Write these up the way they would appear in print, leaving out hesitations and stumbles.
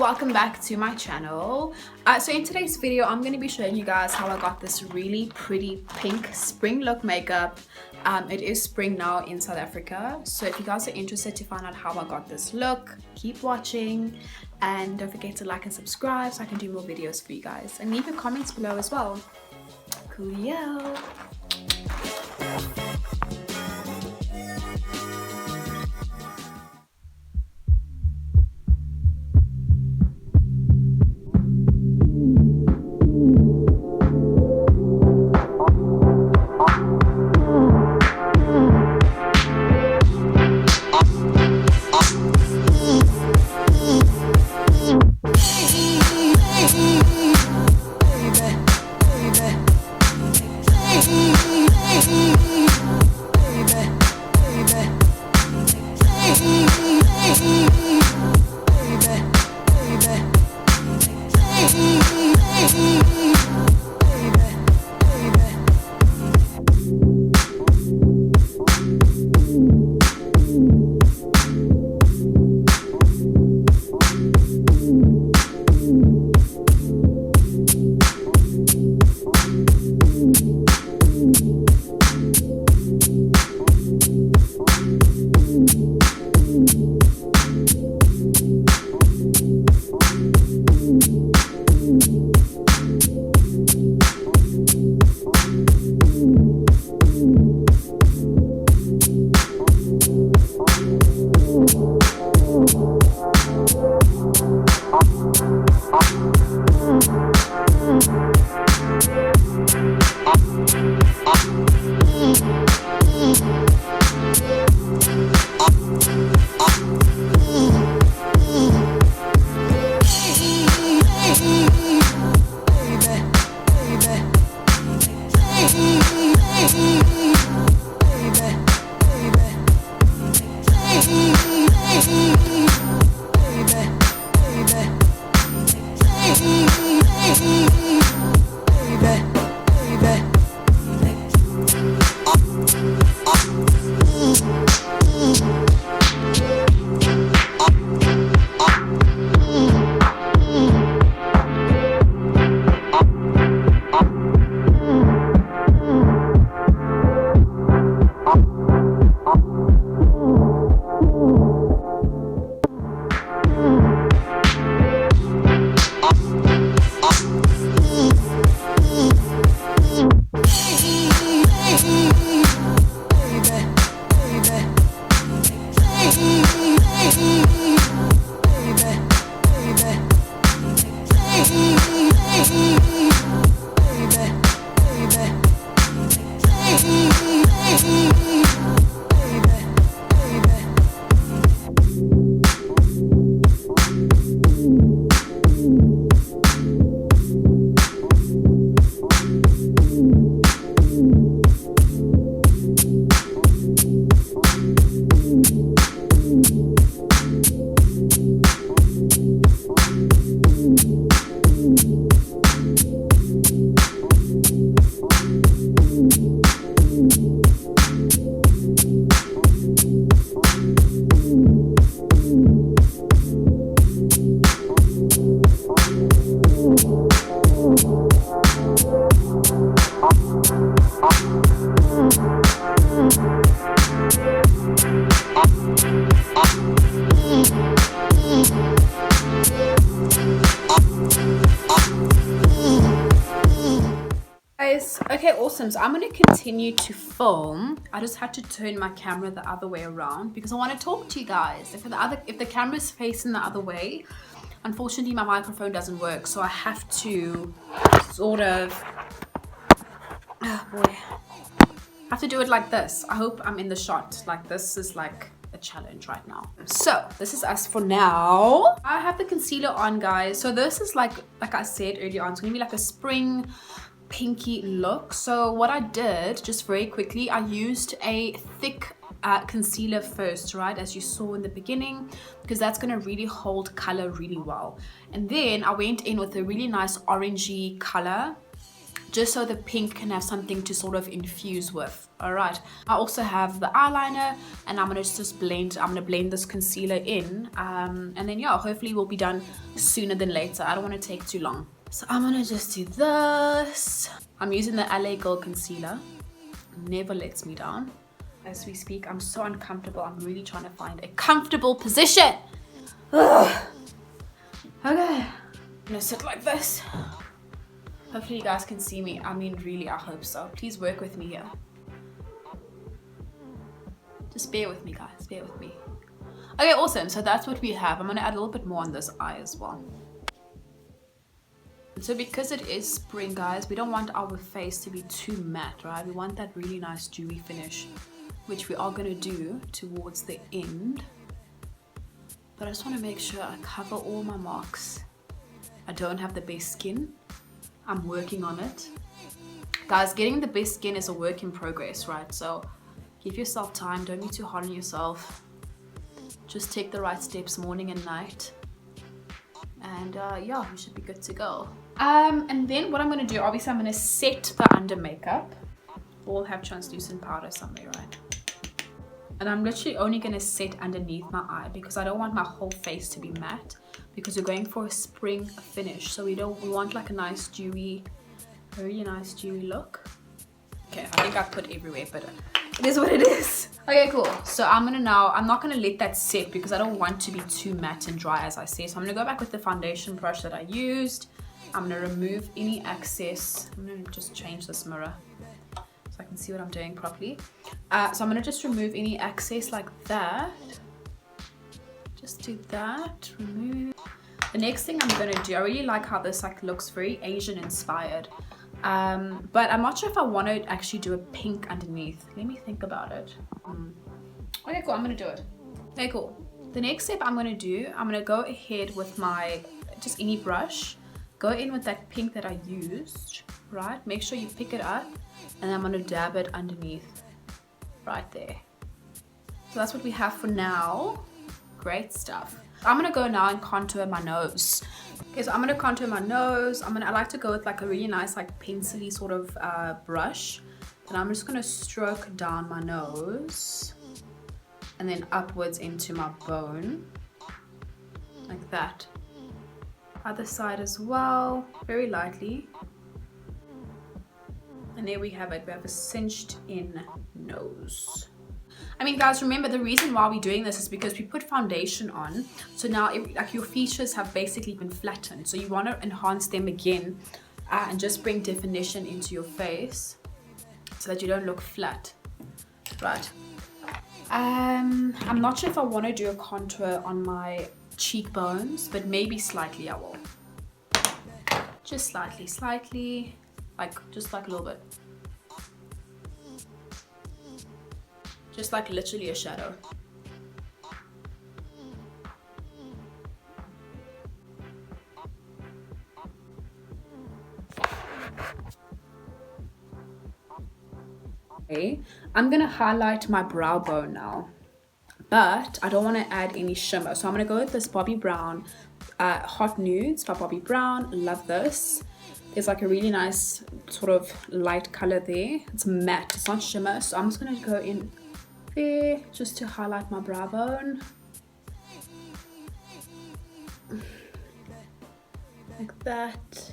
welcome back to my channel. So in today's video I'm going to be showing you guys how I got this really pretty pink spring look makeup. It is spring now in South Africa, so if you guys are interested to find out how I got this look, keep watching and don't forget to like and subscribe so I can do more videos for you guys, and leave your comments below as well. Coolio. Okay, awesome. So I'm going to continue to film. I just had to turn my camera the other way around because I want to talk to you guys. If the camera's facing the other way, unfortunately my microphone doesn't work, so I have to sort of I have to do it like this. I hope I'm in the shot. Like, this is like a challenge right now. So this is us for now. I have the concealer on, guys. So this is like I said earlier on, it's gonna be like a spring pinky look. So what I did, just very quickly, I used a thick concealer first, right, as you saw in the beginning, because that's going to really hold color really well. And then I went in with a really nice orangey color just so the pink can have something to sort of infuse with. All right, I also have the eyeliner, and I'm gonna just blend this concealer in, and then yeah, hopefully we'll be done sooner than later. I don't want to take too long, so I'm gonna just do this. I'm using the LA Girl concealer, never lets me down. As we speak, I'm so uncomfortable. I'm really trying to find a comfortable position. Ugh. Okay, I'm gonna sit like this. Hopefully you guys can see me. I mean, really, I hope so. Please work with me here. Just bear with me, guys. Bear with me. Okay, awesome. So that's what we have. I'm going to add a little bit more on this eye as well. So because it is spring, guys, we don't want our face to be too matte, right? We want that really nice dewy finish, which we are going to do towards the end. But I just want to make sure I cover all my marks. I don't have the best skin. I'm working on it. Guys, getting the best skin is a work in progress, right? So give yourself time. Don't be too hard on yourself. Just take the right steps morning and night. And yeah, we should be good to go. And then what I'm going to do, obviously I'm going to set the under makeup. We'll have translucent powder somewhere, right? And I'm literally only going to set underneath my eye because I don't want my whole face to be matte, because we're going for a spring finish. So we want like a nice dewy, really nice dewy look. Okay, I think I put everywhere, but it is what it is. Okay, cool. So I'm not gonna let that set because I don't want to be too matte and dry, as I say. So I'm gonna go back with the foundation brush that I used. I'm gonna remove any excess. I'm gonna just change this mirror so I can see what I'm doing properly. So I'm gonna just remove any excess like that. Just do that, remove. The next thing I'm gonna do, I really like how this like looks very Asian inspired. But I'm not sure if I want to actually do a pink underneath. Let me think about it. Okay, cool, I'm gonna do it. Okay, cool. The next step I'm gonna do, I'm gonna go ahead with my, just any brush, go in with that pink that I used, right? Make sure you pick it up, and I'm gonna dab it underneath, right there. So that's what we have for now. Great stuff. I'm gonna go now and contour my nose. Okay, so I'm gonna contour my nose. I like to go with like a really nice like pencil-y sort of brush. And I'm just gonna stroke down my nose and then upwards into my bone, like that. Other side as well, very lightly. And there we have it. We have a cinched in nose. I mean, guys, remember the reason why we're doing this is because we put foundation on. So now like your features have basically been flattened. So you want to enhance them again and just bring definition into your face so that you don't look flat, right? I'm not sure if I want to do a contour on my cheekbones, but maybe slightly I will. Just slightly, like just like a little bit. Just like literally a shadow. Okay, I'm gonna highlight my brow bone now, but I don't want to add any shimmer. So I'm gonna go with this Bobbi Brown Hot Nudes by Bobbi Brown. Love this. There's like a really nice sort of light color there. It's matte, it's not shimmer. So I'm just gonna go in there just to highlight my brow bone. Like that.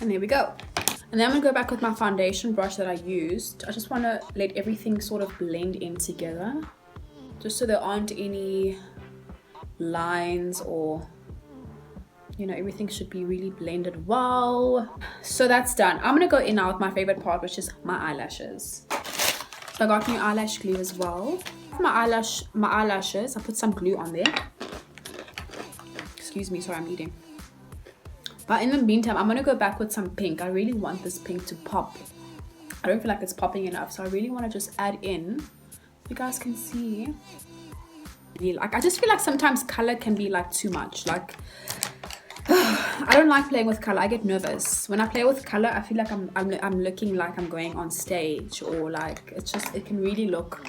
And there we go. And then I'm gonna go back with my foundation brush that I used. I just wanna let everything sort of blend in together, just so there aren't any lines or, you know, everything should be really blended well. So that's done. I'm gonna go in now with my favorite part, which is my eyelashes. So I got new eyelash glue as well. For my eyelashes, I put some glue on there. Excuse me, sorry, I'm eating. But in the meantime, I'm gonna go back with some pink. I really want this pink to pop. I don't feel like it's popping enough, so I really want to just add in. You guys can see. Like, I just feel like sometimes color can be like too much. Like, I don't like playing with color. I get nervous when I play with color. I feel like I'm looking like I'm going on stage, or like it can really look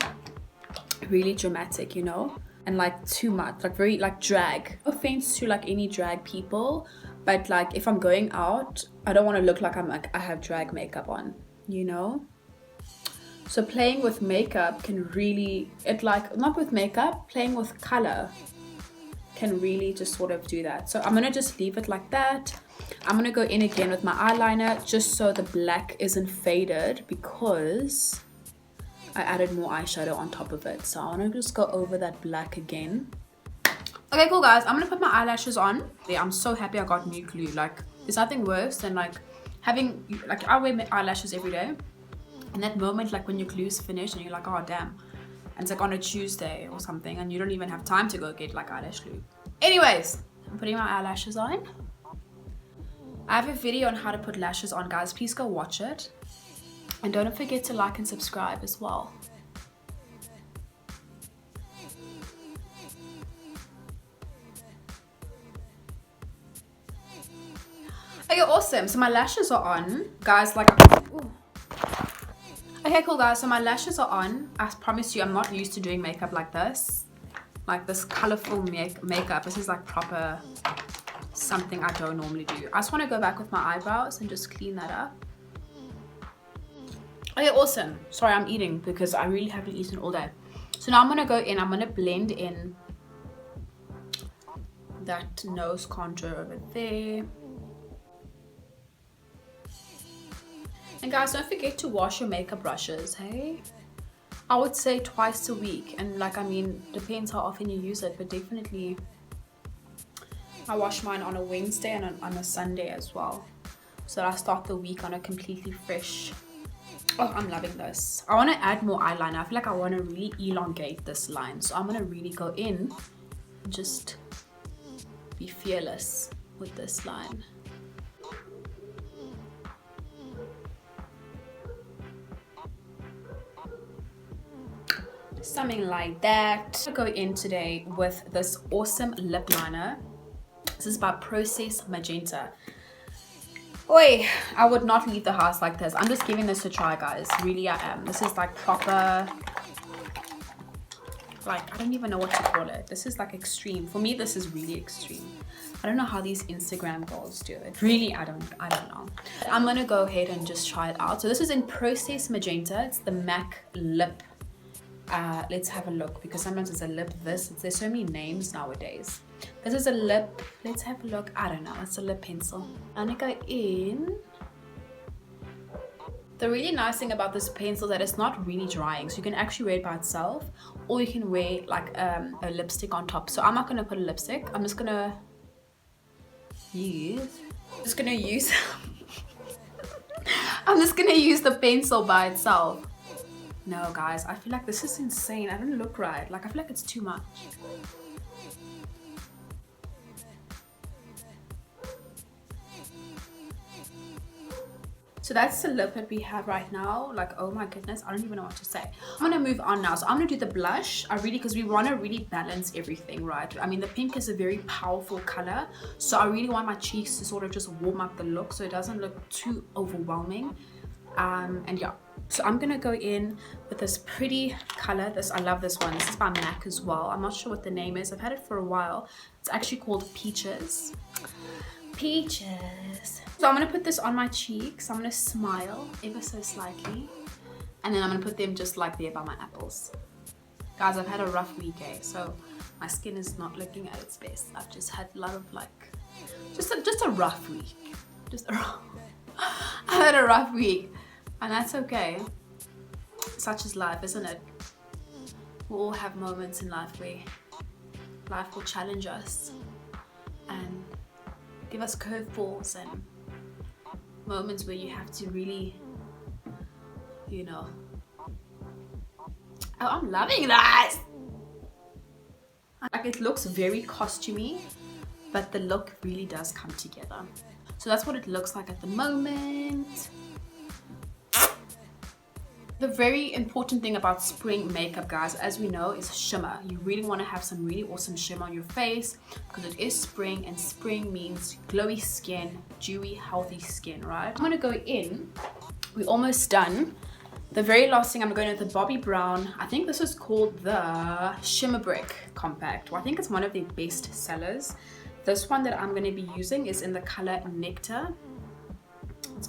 really dramatic, you know, and like too much, like very like drag. No offense to like any drag people, But like if I'm going out, I don't want to look like I have drag makeup on, you know? So playing with makeup can really, not with makeup, playing with color can really just sort of do that. So I'm gonna just leave it like that. I'm gonna go in again with my eyeliner just so the black isn't faded, because I added more eyeshadow on top of it. So I wanna just go over that black again. Okay, cool guys, I'm gonna put my eyelashes on. Yeah, I'm so happy I got new glue. Like, there's nothing worse than like having, like I wear my eyelashes every day. And that moment, like when your glue's finished and you're like, oh damn. And it's like on a Tuesday or something and you don't even have time to go get like eyelash glue. Anyways, I'm putting my eyelashes on. I have a video on how to put lashes on, guys. Please go watch it. And don't forget to like and subscribe as well. Okay, awesome. So my lashes are on, guys. Like, ooh. Okay, cool guys, so my lashes are on. I promise you, I'm not used to doing makeup like this. Like this colorful makeup. This is like proper something I don't normally do. I just want to go back with my eyebrows and just clean that up. Okay, awesome. Sorry, I'm eating because I really haven't eaten all day. So now I'm going to go in, I'm going to blend in that nose contour over there. And guys, don't forget to wash your makeup brushes, hey? I would say twice a week. And like, I mean, depends how often you use it, but definitely I wash mine on a Wednesday and on a Sunday as well. So I start the week on a completely fresh. Oh, I'm loving this. I want to add more eyeliner. I feel like I want to really elongate this line. So I'm going to really go in and just be fearless with this line. Something like that. I'm gonna go in today with this awesome lip liner. This is by Process Magenta. Oi, I would not leave the house like this. I'm just giving this a try, guys. Really, I am. This is like proper, like, I don't even know what to call it. This is like extreme. For me, this is really extreme. I don't know how these Instagram girls do it. Really, I don't know. I'm gonna go ahead and just try it out. So this is in Process Magenta. It's the MAC lip. Let's have a look, because sometimes it's a lip this. There's so many names nowadays. This is a lip. Let's have a look. I don't know. It's a lip pencil. I'm gonna go in. The really nice thing about this pencil is that it's not really drying, so you can actually wear it by itself, or you can wear like a lipstick on top. So I'm not gonna put a lipstick. I'm just gonna use. I'm just gonna use the pencil by itself. No, guys, I feel like this is insane. I don't look right. Like, I feel like it's too much. So that's the look that we have right now. Like, oh my goodness, I don't even know what to say. I'm gonna move on now. So I'm gonna do the blush. Because we wanna really balance everything, right? I mean, the pink is a very powerful color. So I really want my cheeks to sort of just warm up the look so it doesn't look too overwhelming. And yeah, so I'm gonna go in with this pretty color. I love this one. This is by MAC as well. I'm not sure what the name is. I've had it for a while. It's actually called Peaches. Peaches. So I'm gonna put this on my cheeks. I'm gonna smile ever so slightly, and then I'm gonna put them just like there by my apples. Guys, I've had a rough week, so my skin is not looking at its best. I've just had a lot of like, just a rough week. I had a rough week. And that's okay. Such is life, isn't it? We all have moments in life where life will challenge us and give us curveballs and moments where you have to really, you know. Oh, I'm loving that! Like, it looks very costumey, but the look really does come together. So that's what it looks like at the moment. The very important thing about spring makeup, guys, as we know, is shimmer. You really want to have some really awesome shimmer on your face because it is spring, and spring means glowy skin, dewy, healthy skin, right? I'm going to go in. We're almost done. The very last thing, I'm going with the Bobbi Brown. I think this is called the Shimmer Brick Compact. Well, I think it's one of their best sellers. This one that I'm going to be using is in the color Nectar.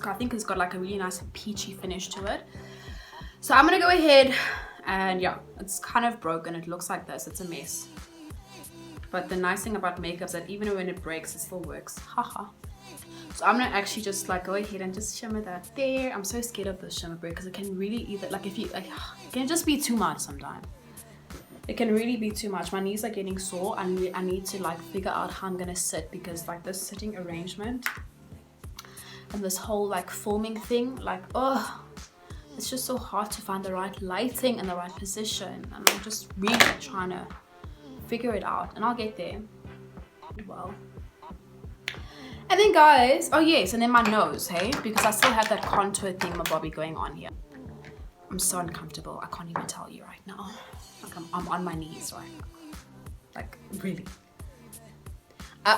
I think it's got like a really nice peachy finish to it. So I'm going to go ahead and yeah, it's kind of broken. It looks like this. It's a mess. But the nice thing about makeup is that even when it breaks, it still works. Haha. So I'm gonna actually just like go ahead and just shimmer that there. I'm so scared of the shimmer break because it can really either like if you like, it can just be too much sometimes. It can really be too much. My knees are getting sore and I need to like figure out how I'm gonna sit because like this sitting arrangement and this whole like filming thing, like oh, it's just so hard to find the right lighting and the right position, and I'm just really trying to figure it out, and I'll get there. Well. And then guys, oh yes, and then my nose, hey? Because I still have that contour thingamabobby going on here. I'm so uncomfortable, I can't even tell you right now. Like I'm on my knees right now. Like, really.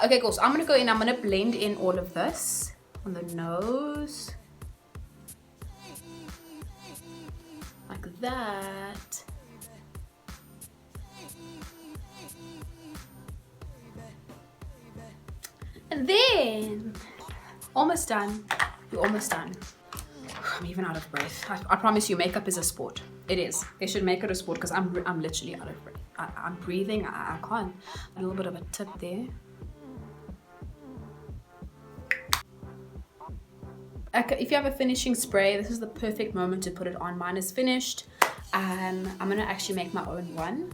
Okay, cool, so I'm gonna go in, I'm gonna blend in all of this on the nose. Like that. And then, almost done. You're almost done. I'm even out of breath. I promise you, makeup is a sport. It is. They should make it a sport because I'm literally out of breath. I'm breathing. I can't. A little bit of a tip there. Okay, if you have a finishing spray, this is the perfect moment to put it on. Mine is finished. I'm gonna actually make my own one.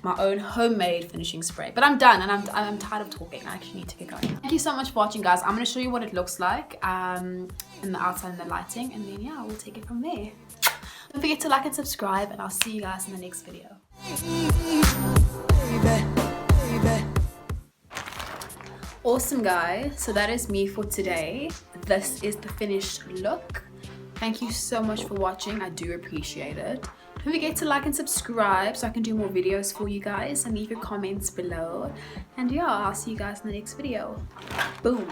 My own homemade finishing spray, but I'm done and I'm tired of talking. I actually need to get going. Thank you so much for watching, guys. I'm going to show you what it looks like in the outside and the lighting, and then yeah, we'll take it from there. Don't forget to like and subscribe, and I'll see you guys in the next video. Awesome, guys, so that is me for today. This is the finished look. Thank you so much for watching. I do appreciate it. Don't forget to like and subscribe so I can do more videos for you guys, and leave your comments below. And yeah, I'll see you guys in the next video. Boom.